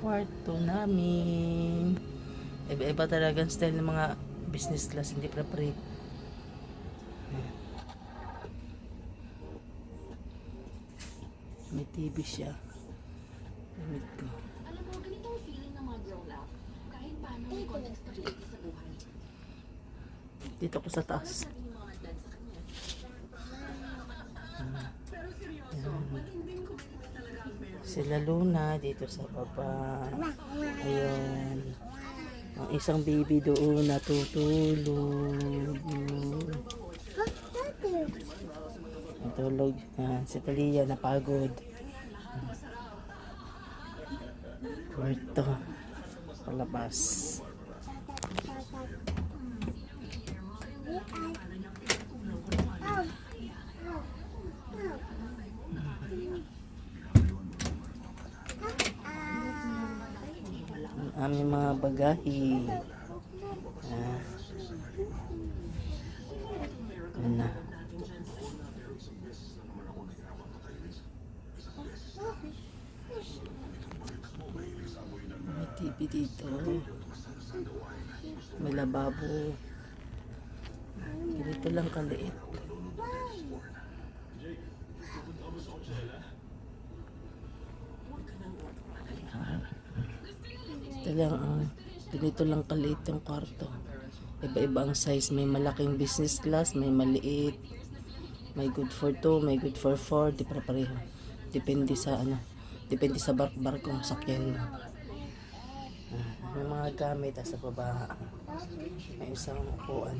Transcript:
kwarto namin. Iba-iba talagang style ng mga business class, hindi pre-pre. May TV siya. Gamit ko. Alam mo, ganito ang feeling ng mga grown up. Kahit paano may konting stability sa buhay. Dito ko sa taas. Sabi ni mga dad sa kanya. Sila Luna dito sa baba. Ayan. Ang isang baby doon natutulog. Natulog. Si Talia napagod. Kwarto. Palabas. Ang aming mga bagahe. Ano. May TV dito. May lababo. Ganito lang kaliit. Ganito lang kaliit yung kwarto. Iba-iba ang size. May malaking business class, may maliit. May good for 2, may good for 4. Di pareho. Depende sa Depende sa barkong sakyan mo. May mga gamit sa baba. May isang upuan.